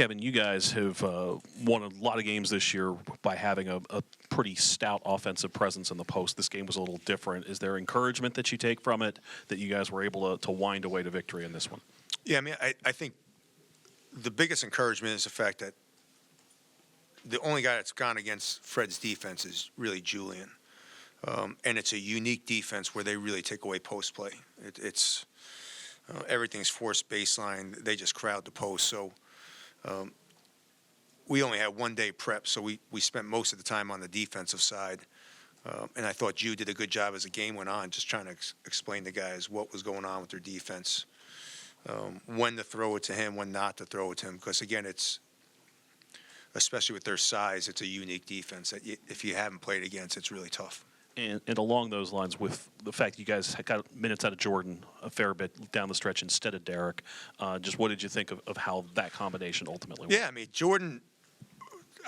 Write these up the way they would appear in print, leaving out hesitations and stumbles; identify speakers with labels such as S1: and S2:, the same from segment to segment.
S1: Kevin, you guys have won a lot of games this year by having a pretty stout offensive presence in the post. This game was a little different. Is there encouragement that you take from it that you guys were able to wind away to victory in this one?
S2: Yeah, I mean, I think the biggest encouragement is the fact that the only guy that's gone against Fred's defense is really Julian. And it's a unique defense where they really take away post play. It's everything's forced baseline. They just crowd the post. So we only had 1 day prep, so we spent most of the time on the defensive side. And I thought Jude did a good job as the game went on, just trying to explain to guys what was going on with their defense, when to throw it to him, when not to throw it to him. Because, again, it's especially with their size, it's a unique defense that if you haven't played against, it's really tough.
S1: And along those lines, with the fact you guys got minutes out of Jordan a fair bit down the stretch instead of Derek, just what did you think of how that combination ultimately went?
S2: Yeah, I mean, Jordan,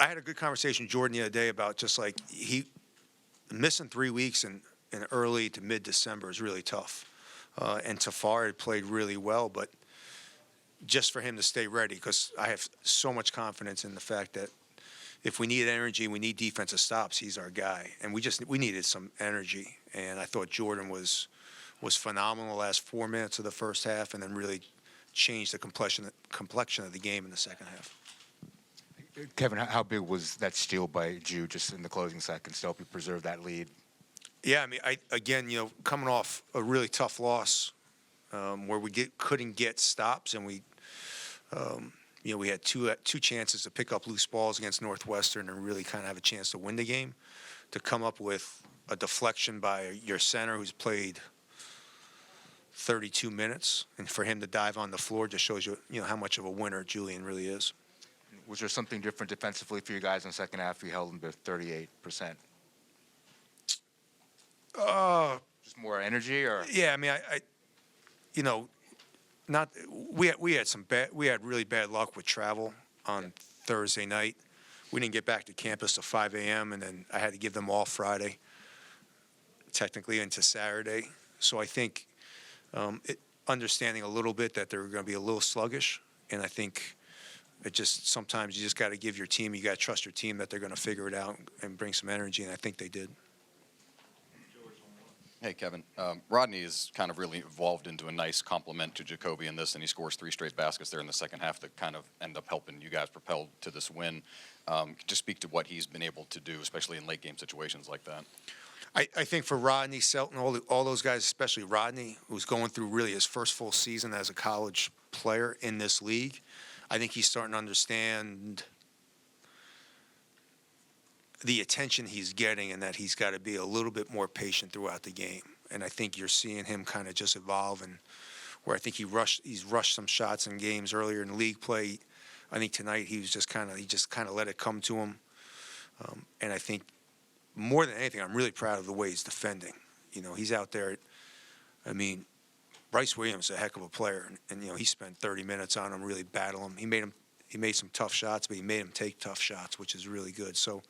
S2: I had a good conversation with Jordan the other day about just like he missing 3 weeks in early to mid-December is really tough. And Tafar had played really well, but just for him to stay ready, because I have so much confidence in the fact that if we need energy, we need defensive stops, he's our guy. And we needed some energy. And I thought Jordan was phenomenal the last 4 minutes of the first half and then really changed the complexion of the game in the second half.
S3: Kevin, how big was that steal by Jude just in the closing seconds to help you preserve that lead?
S2: Yeah, I mean, coming off a really tough loss where we couldn't get stops, and we had two chances to pick up loose balls against Northwestern and really kind of have a chance to win the game. To come up with a deflection by your center who's played 32 minutes, and for him to dive on the floor just shows you how much of a winner Julian really is.
S3: Was there something different defensively for you guys in the second half? You held them to 38%. Just more energy, or?
S2: Yeah, I mean, we had really bad luck with travel on Thursday night. We didn't get back to campus till 5 a.m. and then I had to give them all Friday, technically into Saturday. So I think understanding a little bit that they're going to be a little sluggish, and I think sometimes you just got to give your team, you got to trust your team that they're going to figure it out and bring some energy, and I think they did.
S4: Hey, Kevin. Rodney has kind of really evolved into a nice complement to Jacoby in this, and he scores 3 straight baskets there in the second half that kind of end up helping you guys propel to this win. Just speak to what he's been able to do, especially in late-game situations like that.
S2: I think for Rodney, Selton, all those guys, especially Rodney, who's going through really his first full season as a college player in this league, I think he's starting to understand the attention he's getting and that he's got to be a little bit more patient throughout the game. And I think you're seeing him kind of just evolve, and where I think he's rushed some shots in games earlier in league play. I think tonight he just kind of let it come to him. And I think more than anything, I'm really proud of the way he's defending. He's out there. I mean, Bryce Williams is a heck of a player, and he spent 30 minutes on him, really battle him. He made some tough shots, but he made him take tough shots, which is really good. So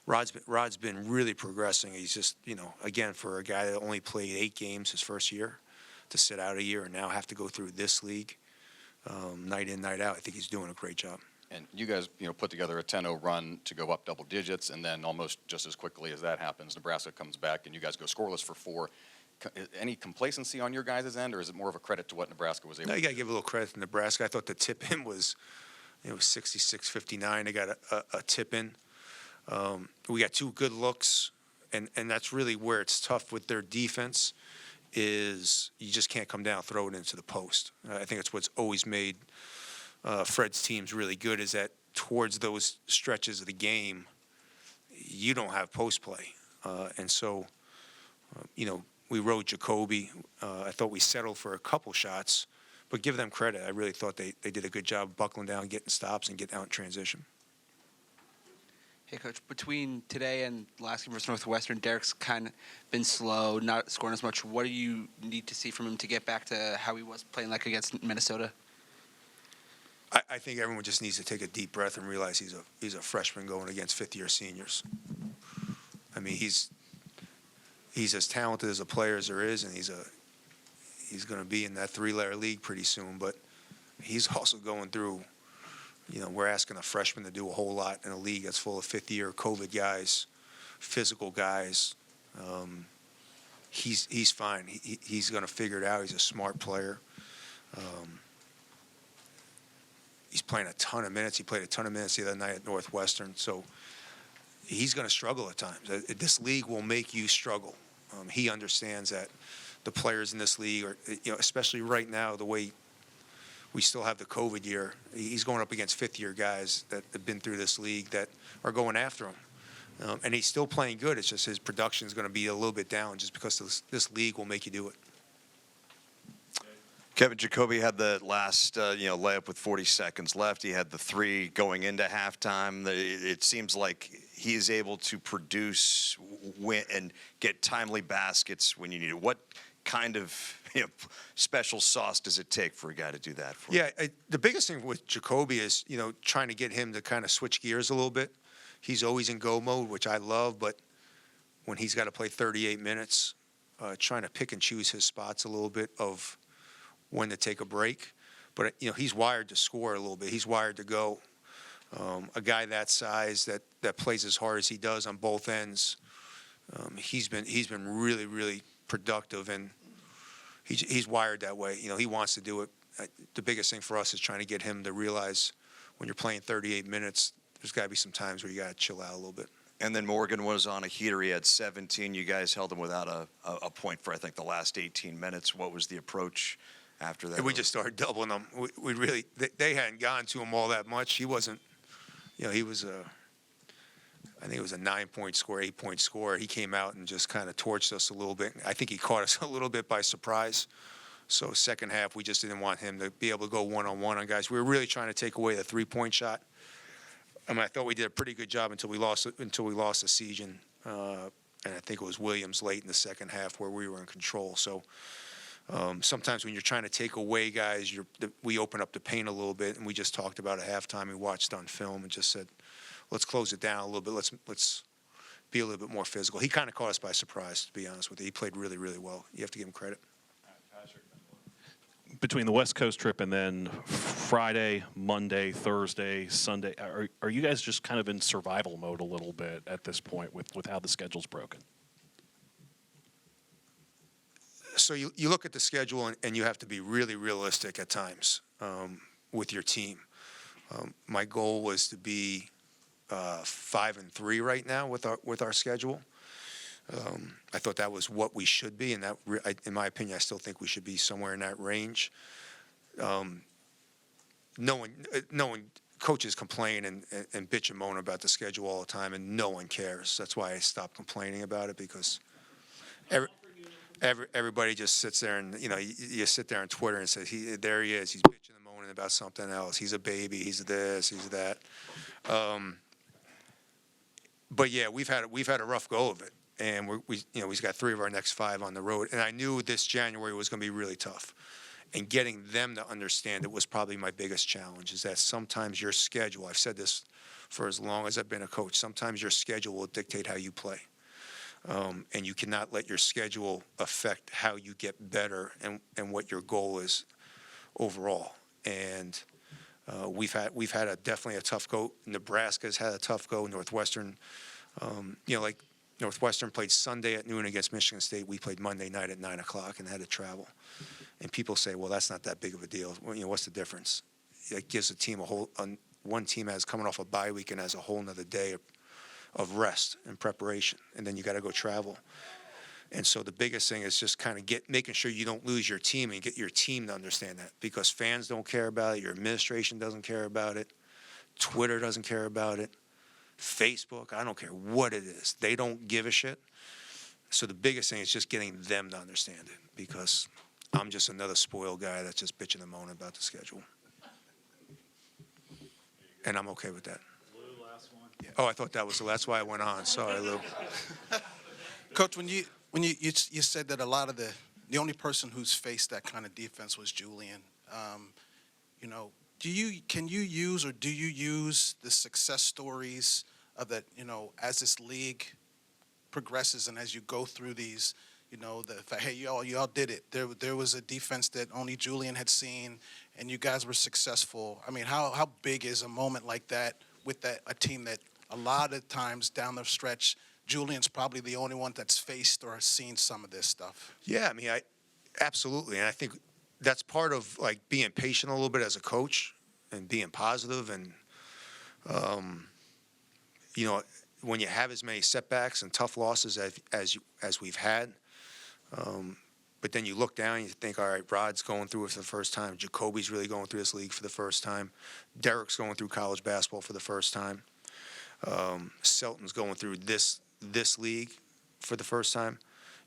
S2: Rod's been really progressing. He's just, again, for a guy that only played 8 games his first year, to sit out a year and now have to go through this league night in, night out, I think he's doing a great job.
S4: And you guys, put together a 10-0 run to go up double digits, and then almost just as quickly as that happens, Nebraska comes back and you guys go scoreless for 4. Any complacency on your guys' end, or is it more of a credit to what Nebraska was able to do?
S2: No, you got to give a little credit to Nebraska. I thought the tip-in was 66-59. They got a tip-in. We got 2 good looks, and that's really where it's tough with their defense, is you just can't come down and throw it into the post. I think it's what's always made Fred's teams really good, is that towards those stretches of the game, you don't have post play. And so, we rode Jacoby. I thought we settled for a couple shots, but give them credit. I really thought they did a good job buckling down, getting stops, and getting out in transition.
S5: Hey, Coach, between today and last game versus Northwestern, Derek's kind of been slow, not scoring as much. What do you need to see from him to get back to how he was playing like against Minnesota?
S2: I think everyone just needs to take a deep breath and realize he's a freshman going against fifth-year seniors. I mean, he's as talented as a player as there is, and he's going to be in that 3-layer league pretty soon. But he's also going through we're asking a freshman to do a whole lot in a league that's full of fifth-year COVID guys, physical guys. He's fine. He's going to figure it out. He's a smart player. He's playing a ton of minutes. He played a ton of minutes the other night at Northwestern. So he's going to struggle at times. This league will make you struggle. He understands that the players in this league are, especially right now, the way we still have the COVID year, he's going up against fifth-year guys that have been through this league that are going after him. And he's still playing good. It's just his production is going to be a little bit down just because this league will make you do it.
S6: Kevin Jacoby had the last layup with 40 seconds left. He had the three going into halftime. It seems like he is able to produce and get timely baskets when you need it. What kind of special sauce does it take for a guy to do that for you?
S2: Yeah, the biggest thing with Jacoby is, trying to get him to kind of switch gears a little bit. He's always in go mode, which I love, but when he's got to play 38 minutes, trying to pick and choose his spots a little bit of when to take a break. But, he's wired to score a little bit. He's wired to go. A guy that size that plays as hard as he does on both ends, he's been really, really productive, and he's wired that way. He wants to do it. The biggest thing for us is trying to get him to realize when you're playing 38 minutes, there's got to be some times where you got to chill out a little bit.
S6: And then Morgan was on a heater. He had 17. You guys held him without a point for, I think, the last 18 minutes. What was the approach after that?
S2: We just started doubling them. We really, they hadn't gone to him all that much. He wasn't, he was I think it was a 9-point score, 8-point score. He came out and just kind of torched us a little bit. I think he caught us a little bit by surprise. So second half, we just didn't want him to be able to go one-on-one on guys. We were really trying to take away the three-point shot. I thought we did a pretty good job until we lost the siege, and I think it was Williams late in the second half where we were in control. So sometimes when you're trying to take away guys, we open up the paint a little bit, and we just talked about at halftime. We watched on film and just said, let's close it down a little bit. Let's be a little bit more physical. He kind of caught us by surprise, to be honest with you. He played really, really well. You have to give him credit.
S1: Between the West Coast trip and then Friday, Monday, Thursday, Sunday, are you guys just kind of in survival mode a little bit at this point with how the schedule's broken?
S2: So you look at the schedule, and you have to be really realistic at times with your team. My goal was to be 5-3 right now with our schedule. I thought that was what we should be, and in my opinion, I still think we should be somewhere in that range. No one coaches complain and bitch and moan about the schedule all the time, and no one cares. That's why I stopped complaining about it, because everybody just sits there and you sit there on Twitter and says there he is, he's bitching and moaning about something else. He's a baby. He's this. He's that. But yeah, we've had a rough go of it. And we've got 3 of our next 5 on the road. And I knew this January was going to be really tough. And getting them to understand it was probably my biggest challenge, is that sometimes your schedule, I've said this for as long as I've been a coach, sometimes your schedule will dictate how you play. And you cannot let your schedule affect how you get better and what your goal is overall. And we've had definitely a tough go. Nebraska's had a tough go. Northwestern, Northwestern played Sunday at noon against Michigan State. We played Monday night at 9 o'clock and had to travel. And people say, well, that's not that big of a deal. Well, what's the difference? It gives a team one team has coming off a bye week and has a whole nother day of rest and preparation. And then you got to go travel. And so the biggest thing is just kind of making sure you don't lose your team and get your team to understand that, because fans don't care about it. Your administration doesn't care about it. Twitter doesn't care about it. Facebook, I don't care what it is. They don't give a shit. So the biggest thing is just getting them to understand it, because I'm just another spoiled guy that's just bitching and moaning about the schedule. And I'm okay with that.
S7: Lou, last one.
S2: Oh, I thought that's why I went on. Sorry, Lou.
S7: Coach, when you said that a lot of the only person who's faced that kind of defense was Julian, can you use the success stories of that, as this league progresses and as you go through these, You know, the fact, hey, y'all did it. There was a defense that only Julian had seen, and you guys were successful. I mean, how big is a moment like that with a team that a lot of times down the stretch, Julian's probably the only one that's faced or seen some of this stuff.
S2: Yeah, I mean, absolutely, and I think that's part of like being patient a little bit as a coach and being positive, and you know, when you have as many setbacks and tough losses as we've had, but then you look down and you think, all right, Rod's going through it for the first time. Jacoby's really going through this league for the first time. Derek's going through college basketball for the first time. Selton's going through this league for the first time.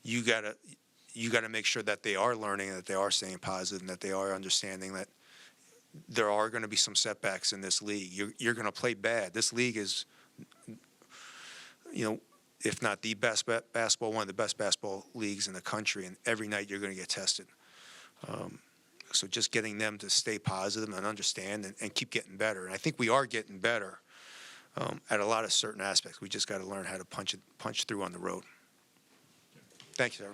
S2: You gotta make sure that they are learning, that they are staying positive, and that they are understanding that there are going to be some setbacks in this league. You're going to play bad. This league is, you know, if not the best basketball, one of the best basketball leagues in the country, and every night you're going to get tested. So just getting them to stay positive and understand and keep getting better. And I think we are getting better at a lot of certain aspects. We just got to learn how to punch through on the road. Thank you, sir.